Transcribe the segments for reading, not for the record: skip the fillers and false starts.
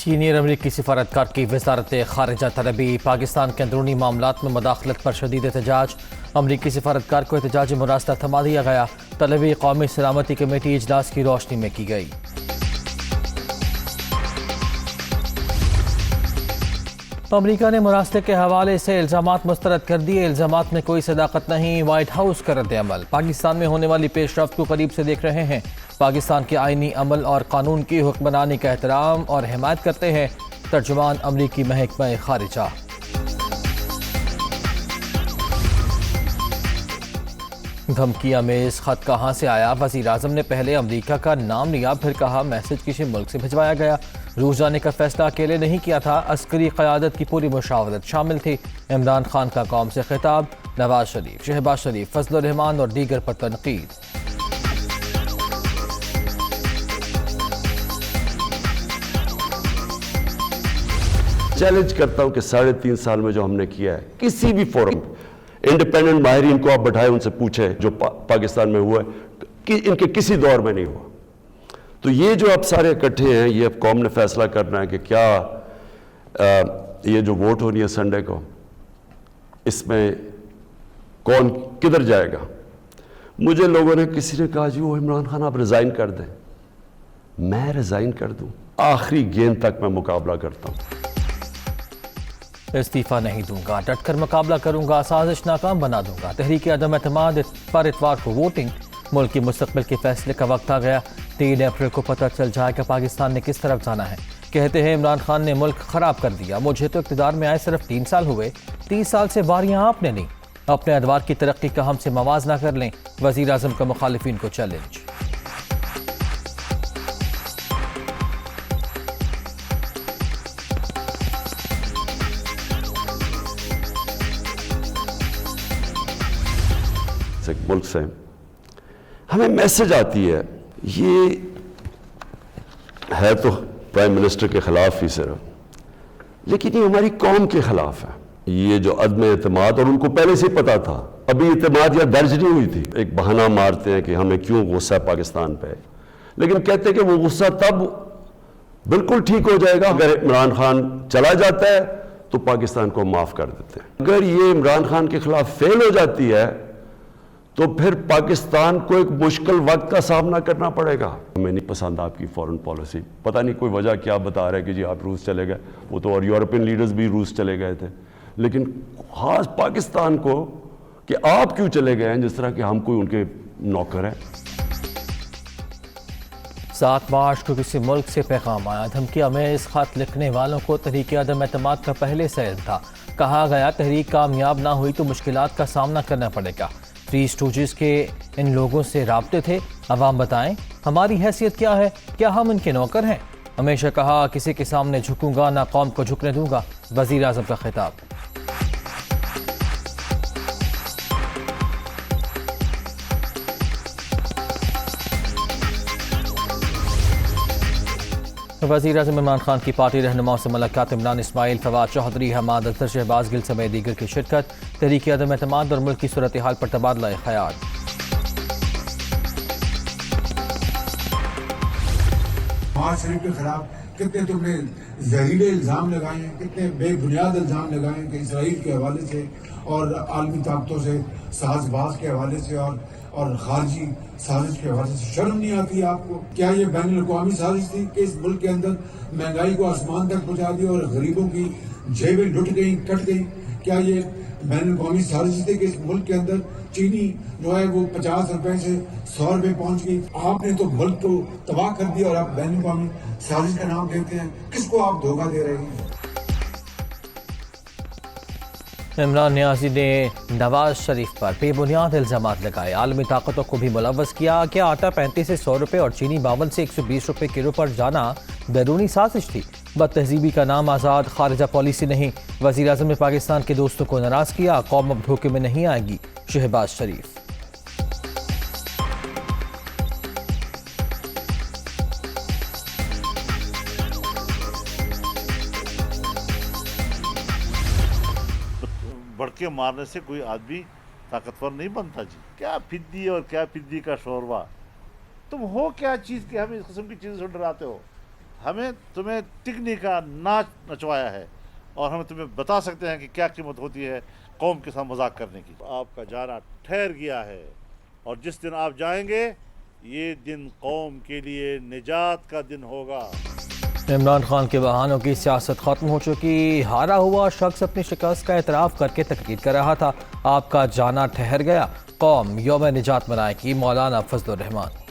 Senior अमरीकी सिफारतकार की वजारत खारिजा तलबी। पाकिस्तान के अंदरूनी मामलात में मदाखलत पर शदीद एहतजाज। अमरीकी सिफारतकार को एहतजाजी मुरास्ता थमा दिया गया। तलबी कौमी सलामती कमेटी इजलास की रोशनी में की गई। अमरीका ने मुरास्ते के हवाले से इल्ज़ामात मुस्तरद कर दिए। इल्ज़ामात में कोई सदाकत नहीं, वाइट हाउस का रद्द-ए-अमल। पाकिस्तान में होने वाली पेशरफ्त को करीब से देख रहे हैं। पाकिस्तान के आईनी अमल और कानून की हुक्मरानी का एहतराम और हिमायत करते हैं। तर्जुमान अमरीकी महकमा खारिजा। धमकियां में इस खत कहाँ से आया? वज़ीर आज़म ने पहले अमरीका का नाम लिया, फिर कहा मैसेज किसी मुल्क से भिजवाया गया। रूस जाने का फैसला अकेले नहीं किया था, अस्करी क़यादत की पूरी मुशावरत शामिल थी। इमरान खान का कौम से खिताब। नवाज शरीफ, शहबाज शरीफ, फजलुर रहमान और दीगर पर तनकीद। चैलेंज करता हूं कि 3.5 साल में जो हमने किया है, किसी भी फोरम इंडिपेंडेंट माहिरीन को आप बैठाए, उनसे पूछे जो पाकिस्तान में हुआ है कि इनके किसी दौर में नहीं हुआ। तो ये जो आप सारे इकट्ठे हैं, ये अब कौम ने फैसला करना है कि क्या ये जो वोट होनी है संडे को, इसमें कौन किधर जाएगा। मुझे लोगों ने, किसी ने कहा जी वो इमरान खान आप रिजाइन कर दें। मैं रिजाइन कर दूं? आखिरी गेंद तक मैं मुकाबला करता हूं। इस्तीफा नहीं दूंगा, डटकर मुकाबला करूंगा, साजिश नाकाम बना दूंगा। तहरीक अदम एतमाद पर इतवार को वोटिंग। मुल्क की मुस्तकबिल के फैसले का वक्त आ गया। 3 अप्रैल को पता चल जाएगा पाकिस्तान ने किस तरफ जाना है। कहते हैं इमरान खान ने मुल्क खराब कर दिया। मुझे तो इक़्तिदार में आए सिर्फ 3 साल हुए, 30 साल से बारियां आपने ली। अपने अदवार की तरक्की का हमसे मवाजना कर लें। वज़ीर आज़म का मुखालिफिन को चैलेंज। मुल्क से हमें मैसेज आती है, ये है तो प्राइम मिनिस्टर के खिलाफ ही सिर्फ, लेकिन ये हमारी कौम के खिलाफ है। ये जो अदम एतमाद, और उनको पहले से पता था, अभी एतमाद या दर्ज नहीं हुई थी। एक बहाना मारते हैं कि हमें क्यों गुस्सा पाकिस्तान पे, लेकिन कहते हैं कि वो गुस्सा तब बिल्कुल ठीक हो जाएगा अगर इमरान खान चला जाता है तो पाकिस्तान को माफ कर देते हैं। अगर ये इमरान खान के खिलाफ फेल हो जाती है तो फिर पाकिस्तान को एक मुश्किल वक्त का सामना करना पड़ेगा। हमें नहीं पसंद आपकी फॉरेन पॉलिसी। पता नहीं कोई वजह क्या बता रहा है कि जी आप रूस चले गए, वो तो और यूरोपियन लीडर्स भी रूस चले गए थे, लेकिन खास पाकिस्तान को कि आप क्यों चले गए हैं, जिस तरह कि हम कोई उनके नौकर हैं। 7 मार्च को किसी मुल्क से पैगाम आया। धमकिया में इस खत लिखने वालों को तहरीक अदम एतमाद का पहले से इल्म था। कहा गया तहरीक कामयाब ना हुई तो मुश्किलात का सामना करना पड़ेगा। 3 स्टूजेस के इन लोगों से राब्ते थे। अवाम बताएं हमारी हैसियत क्या है, क्या हम इनके नौकर हैं? हमेशा कहा किसी के सामने झुकूंगा ना कौम को झुकने दूंगा। वज़ीर आज़म का खिताब। वज़ीर आज़म इमरान खान की पार्टी रहनुमाओं से मुलाकात। इमरान इस्माइल, फवाद चौधरी, हमाद अख्तर, शहबाज गिल समेत दीगर की शिरकत। तहरीक अदम एतमाद और मुल्क की सूरत हाल पर तबादला ख्याल। नवाज शरीफ के खिलाफ कितने तुमने जहरीले इल्ज़ाम लगाए हैं, कितने बेबुनियाद इल्ज़ाम लगाए हैं कि इसराइल के हवाले से और आलमी ताकतों से साजबाज के हवाले से और खारजी साजिश के हवाले से। शर्म नहीं आती आपको? क्या ये बैन अवी साजिश थी कि इस मुल्क के अंदर महंगाई को आसमान तक पहुंचा दिया और गरीबों की जेबें लुट गई, कट गई? क्या ये बैन अवी साजिश थी कि इस मुल्क के अंदर चीनी जो है वो 50 रुपए से 100 रुपए पहुंच गई? आपने तो मुल्क को तबाह कर दिया और आप बैन अवी साजिश का नाम देते हैं। किसको आप धोखा दे रहे हैं? इमरान नियाज़ी ने नवाज शरीफ पर बेबुनियाद इल्ज़ामात लगाए। आलमी ताकतों को भी मुलव्वस किया कि आटा 35 से 100 रुपये और चीनी 52 से 120 रुपये किलो पर जाना बैरूनी साजिश थी। बदतहजीबी का नाम आज़ाद खारिजा पॉलिसी नहीं। वज़ीर आज़म ने पाकिस्तान के दोस्तों को नाराज़ किया। कौम अब धोखे में नहीं आएगी। शहबाज शरीफ। भड़के मारने से कोई आदमी ताकतवर नहीं बनता जी। क्या फिद्दी और क्या फिद्दी का शोरबा। तुम हो क्या चीज़ कि हम इस किस्म की चीज़ों से डराते हो? हमें तुम्हें टिकने का नाच नचवाया है और हम तुम्हें बता सकते हैं कि क्या कीमत होती है कौम के साथ मजाक करने की। आपका जाना ठहर गया है और जिस दिन आप जाएंगे ये दिन कौम के लिए निजात का दिन होगा। इमरान खान के बहानों की सियासत खत्म हो चुकी। हारा हुआ शख्स अपनी शिकस्त का एतराफ़ करके तकरीर कर रहा था। आपका जाना ठहर गया, कौम यौम निजात मनाएगी। मौलाना फजलुर रहमान।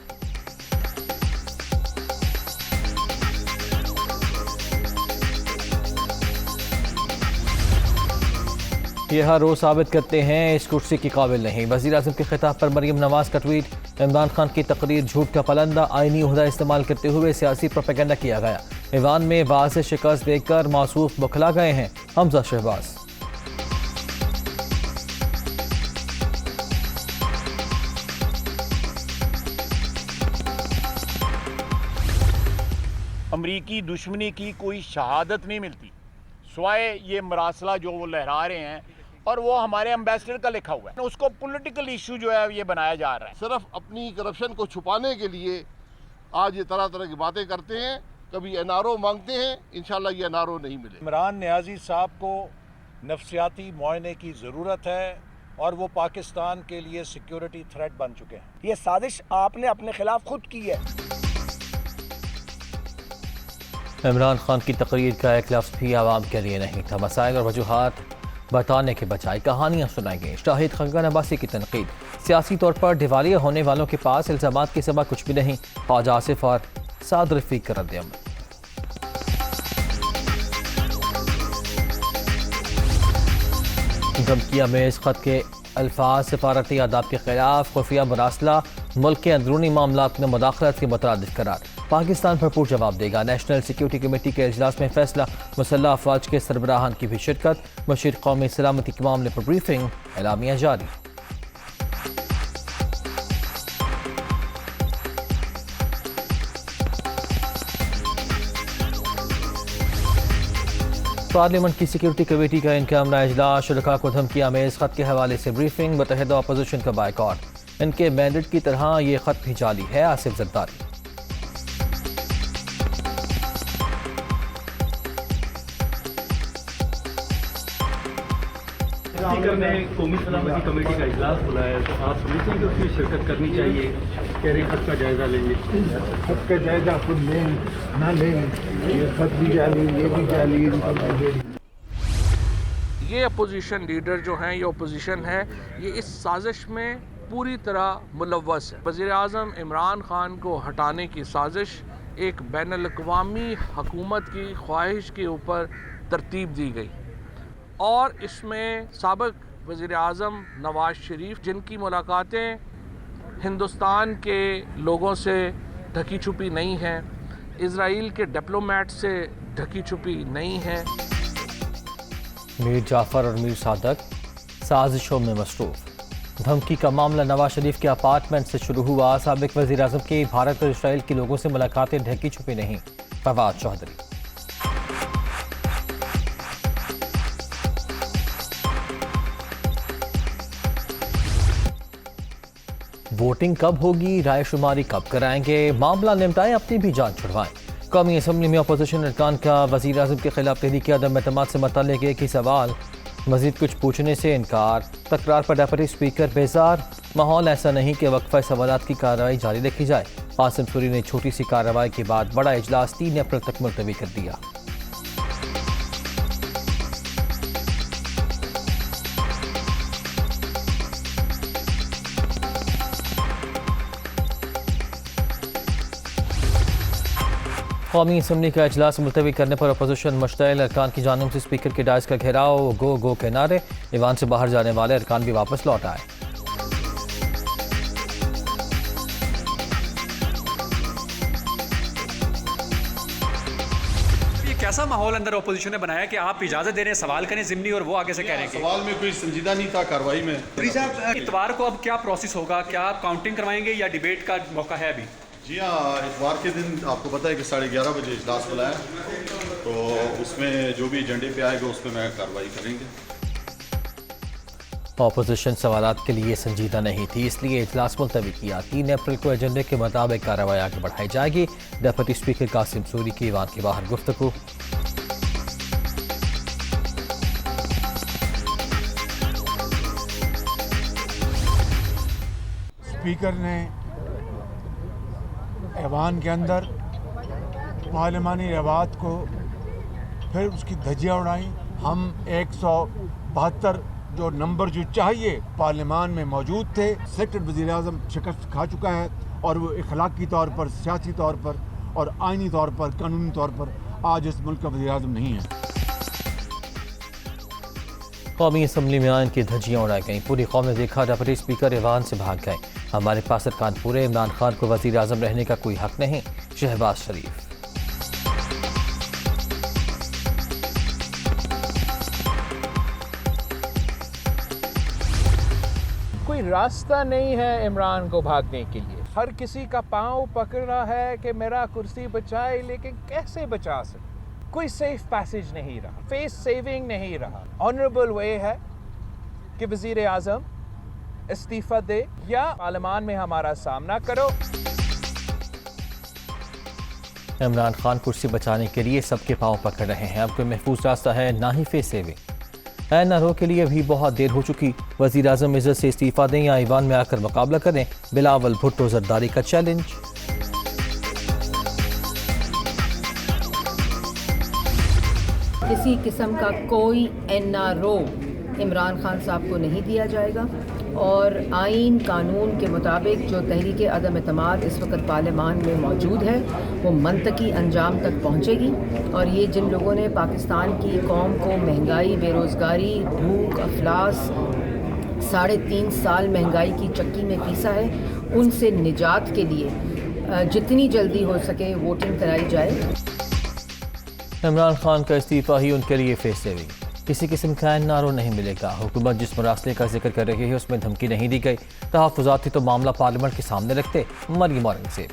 ये हर रोज साबित करते हैं इस कुर्सी की काबिल नहीं। वज़ीर आज़म के खिताब पर मरीम नवाज का ट्वीट। इमरान खान की तकरीर झूठ का पलंदा, आईनी ओहदा इस्तेमाल करते हुए सियासी प्रोपेगेंडा किया गया। ईवान में वाज़ेह शिकस्त देखकर मासूफ बौखला गए हैं हमजा शहबाज। अमरीकी दुश्मनी की कोई शहादत नहीं मिलती सिवाय ये मरासला जो वो लहरा रहे हैं और वो हमारे एम्बेसडर का लिखा हुआ है। उसको पॉलिटिकल इशू जो है ये बनाया जा रहा है। सिर्फ अपनी करप्शन को छुपाने के लिए आज ये तरह तरह की बातें करते हैं। कभी एनआरओ मांगते हैं, इंशाल्लाह ये एनआरओ नहीं मिले। इमरान नियाज़ी साहब को नफ्सियाती मुआयने की ज़रूरत है और वो पाकिस्तान के लिए सिक्योरिटी थ्रेट बन चुके हैं। ये साजिश आपने अपने खिलाफ खुद की है। इमरान खान की तकरीर का एक लफ्ज़ भी आवाम के लिए नहीं था। मसाइल और वजूहात बताने के बजाय कहानियाँ सुनाई गई। शाहिद खगन अब्बासी की तनकीद। सियासी तौर पर दिवालिया होने वालों के पास इल्ज़ामात के सिवा कुछ भी नहीं। ख्वाजा आसिफ और साद रफ़ीक का रद्द-ए-अमल। धमकियाँ में इस खत के अल्फाज सिफारती आदाब के खिलाफ, खुफिया मरासला, मुल्क के अंदरूनी मामलात में मुदाखलत के मुतरादिफ करार। पाकिस्तान भरपूर जवाब देगा। नेशनल सिक्योरिटी कमेटी के इजलास में फैसला। मुसल्लह अफवाज के सरबराहान की भी शिरकत। मशीर कौमी सलामती के मामले पर ब्रीफिंग। एलामिया जारी। पार्लियामेंट की सिक्योरिटी कमेटी का इनकामना इजलास। शुरका को धमकियां में इस खत के हवाले से ब्रीफिंग। मुत्तहिदा अपोजिशन का बायकॉट। इनके मैंडेट की तरह ये खत भी जाली है। आसिफ जरदारी। स्पीकर ने कौमी सलामती कमेटी का इजलास बुलाया है, तो आप समझते हैं कि उसमें शिरकत करनी चाहिए? कह रहे खत का जायजा लेंगे। खत का जायजा खुद लें ना लें, ये खत भी जाली, ये भी जाली। ये अपोजिशन लीडर जो हैं, ये अपोजिशन है, ये इस साजिश में पूरी तरह मुलव्वस है। वज़ीर आज़म इमरान खान को हटाने की साजिश एक बैनुल-अक़वामी हुकूमत की ख्वाहिश के ऊपर तरतीब दी गई और इसमें साबिक़ वज़ीर आज़म नवाज शरीफ, जिनकी मुलाकातें हिंदुस्तान के लोगों से ढकी छुपी नहीं हैं, इज़राइल के डिप्लोमेट से ढकी छुपी नहीं हैं। मीर जाफ़र और मीर सादक साजिशों में मसरूफ़। धमकी का मामला नवाज शरीफ के अपार्टमेंट से शुरू हुआ। साबिक़ वज़ीर आज़म की भारत और इसराइल के लोगों से मुलाकातें ढकी छुपी नहीं। फवाद चौधरी। वोटिंग कब होगी, राय शुमारी कब कराएंगे, मामला निपटाएं, अपनी भी जान छुड़वाएं। कौमी असम्बली में अपोजिशन अरकान का वज़ीर आज़म के खिलाफ तहरीक अदम एतमाद से मुतल्लिक़ एक ही सवाल, मज़ीद कुछ पूछने से इनकार। तकरार पर डेप्यूटी स्पीकर बेजार। माहौल ऐसा नहीं कि वक्फा सवालात की कार्रवाई जारी रखी जाए। कासिम सूरी ने छोटी सी कार्रवाई के बाद बड़ा इजलास 3 अप्रैल तक मुलतवी कर दिया। कौमी असम्बली का इजलास मुलतवी करने पर अपोजिशन मुश्तइल। अरकान की जानिब से स्पीकर के डायस का घेराव, गो गो के नारे। ईवान से बाहर जाने वाले अरकान भी वापस लौट आए। ये कैसा माहौल अंदर अपोजिशन ने बनाया कि आप इजाजत दे रहे हैं, सवाल करें ज़िमनी और वो आगे से कह रहे हैं सवाल में कोई संजीदा नहीं था कार्रवाई में। इतवार को अब क्या प्रोसेस होगा? क्या आप काउंटिंग करवाएंगे या डिबेट का मौका है अभी? जी हाँ, इतवार के दिन आपको पता है कि 11:30 बजे इजलास बुलाया, तो उसमें जो भी एजेंडे पे आएगा उस पर मैं कार्रवाई करेंगे। अपोजिशन सवालात के लिए संजीदा नहीं थी, इसलिए इजलास मुलतवी किया। 3 अप्रैल को एजेंडे के मुताबिक कार्रवाई आगे बढ़ाई जाएगी। डिप्टी स्पीकर कासिम सूरी की ईवान के बाहर गुफ्तगू। स्पीकर ने ऐवान के अंदर पार्लिमानी रवात को फिर उसकी धज्जियाँ उड़ाई। हम 172 जो नंबर जो चाहिए पार्लियामान में मौजूद थे। सिलेक्टेड वज़ीर-ए-आज़म शिकस्त खा चुका है और वो इखलाकी तौर पर, सियासी तौर पर और आइनी तौर पर, कानूनी तौर पर आज इस मुल्क का वज़ीर-ए-आज़म नहीं है। कौमी असम्बली में आइन की धज्जियाँ उड़ाई गईं। पूरी कौम ने देखा डिप्टी स्पीकर ऐवान से भाग गए। हमारे पास अरकान पूरे, इमरान खान को वज़ीर-ए-आज़म रहने का कोई हक नहीं। शहबाज शरीफ। कोई रास्ता नहीं है इमरान को भागने के लिए। हर किसी का पांव पकड़ा है कि मेरा कुर्सी बचाए, लेकिन कैसे बचा सकते? कोई सेफ पैसेज नहीं रहा, फेस सेविंग नहीं रहा। ऑनरेबल वे है कि वज़ीर आज़म इस्तीफा दे या पार्लियामान में हमारा सामना करो। इमरान खान कुर्सी बचाने के लिए सबके पांव पकड़ रहे हैं। अब कोई महफूज रास्ता है ना ही फेस सेविंग। एनआरओ के लिए भी बहुत देर हो चुकी। वज़ीर आज़म इज्जत से इस्तीफा दें या ईवान में आकर मुकाबला करें। बिलावल भुट्टो जरदारी का चैलेंज। किसी किस्म का कोई एनआरओ इमरान खान साहब को नहीं दिया जाएगा और आइन कानून के मुताबिक जो तहरीक अदम एतमाद इस वक्त पार्लियामान में मौजूद है वो मंतकी अंजाम तक पहुँचेगी। और ये जिन लोगों ने पाकिस्तान की कौम को महंगाई, बेरोज़गारी, भूख, अफलास 3.5 साल महंगाई की चक्की में पीसा है, उनसे निजात के लिए जितनी जल्दी हो सके वोटिंग कराई जाए। इमरान खान का इस्तीफा ही उनके लिए फेस सेविंग। किसी किस्म का एनआरओ नहीं मिलेगा। हुकूमत जिस मरासले का जिक्र कर रही है उसमें धमकी नहीं दी गई। तहफ़्फ़ुज़ात थी तो मामला पार्लियामेंट के सामने रखते। मरियम औरंगज़ेब।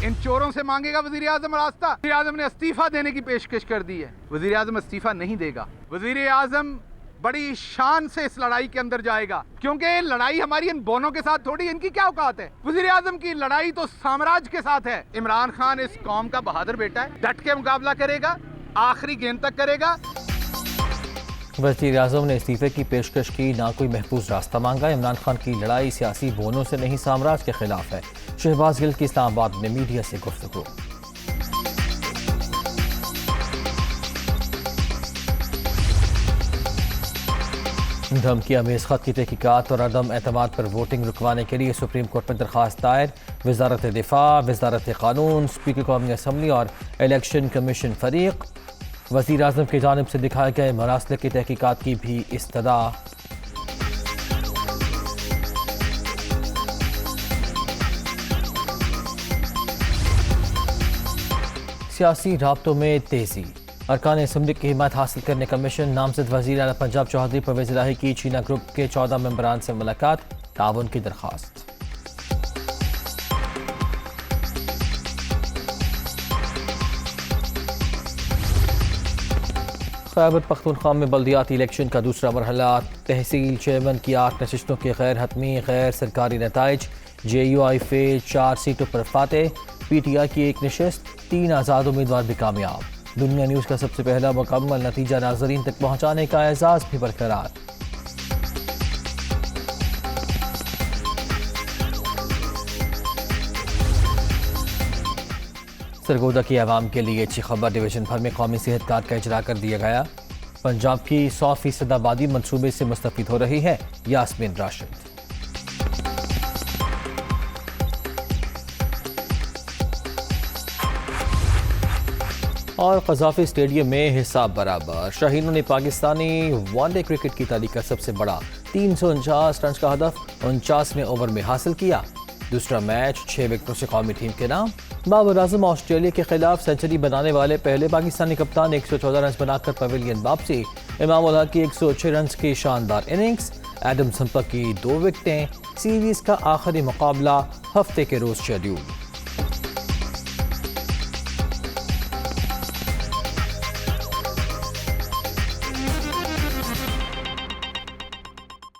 इन चोरों से मांगेगा वज़ीर आज़म रास्ता। वज़ीर आज़म ने इस्तीफा देने की पेशकश कर दी है। वज़ीर आज़म इस्तीफा नहीं देगा। वज़ीर आज़म बड़ी शान से इस लड़ाई के अंदर जाएगा, क्योंकि लड़ाई हमारी इन बोनों के साथ थोड़ी, इनकी क्या औकात है। वज़ीर आज़म की लड़ाई तो साम्राज्य के साथ है। इमरान खान इस कौम का बहादुर बेटा है, डट के मुकाबला करेगा, आखिरी गेंद तक करेगा। वज़ीर आज़म ने इस्तीफे की पेशकश की, ना कोई महफूज रास्ता मांगा। इमरान खान की लड़ाई सियासी बोनों से नहीं साम्राज्य के खिलाफ है। शहबाज गिल की इस्लामाबाद में मीडिया से गुफ्तगू। धमकी अमेज़ खत की तहकीकात और अदम एतमाद पर वोटिंग रुकवाने के लिए सुप्रीम कोर्ट में दरख्वास्त दायर। वज़ारत दिफा, वज़ारत कानून, स्पीकर कौमी असम्बली और इलेक्शन कमीशन फरीक। वज़ीर आज़म की जानिब से दिखाए गए मरासले की तहकीकात की भी इस्तदा। सियासी राब्तों में तेज़ी। अरकान असम्बली की हिमायत हासिल करने का मिशन। नामजद वज़ीर आला पंजाब चौधरी परवेज़ इलाही की चीना ग्रुप के 14 मेंबरान से मुलाकात। ताउन की दरख्वास्त। खैबर पख्तूनख्वा में बल्दियाती इलेक्शन का दूसरा मरहला। तहसील चेयरमैन की 8 नशिस्तों के गैर हतमी गैर सरकारी नताइज। JUI फे 4 सीटों पर फातेह। PTI की 1 नशिस्त, 3 आज़ाद उम्मीदवार भी कामयाब। दुनिया न्यूज़ का सबसे पहला मुकम्मल नतीजा नाज़रीन तक पहुँचाने का एजाज़ भी बरकरार। सरगोदा की आवाम के लिए अच्छी खबर। डिवीजन भर में कौमी सेहत कार्ड का इजरा कर दिया गया। पंजाब की 100% आबादी मनसूबे से मुस्तफीद हो रही है। यास्मीन राशिद। और क़ज़ाफ़ी स्टेडियम में हिसाब बराबर। शाहीनों ने पाकिस्तानी वनडे क्रिकेट की तारीख का सबसे बड़ा 349 रन का हदफ 49वें ओवर में हासिल किया। दूसरा मैच 6 विकेटों से कौमी टीम के नाम। बाबर आजम ऑस्ट्रेलिया के खिलाफ सेंचुरी बनाने वाले पहले पाकिस्तानी कप्तान 114 रन बनाकर पवेलियन वापसी। इमाम उल हक की 106 रन की शानदार इनिंग्स। एडम सम्पक की 2 विकेटें। सीरीज का आखिरी मुकाबला हफ्ते के रोज शेड्यूल।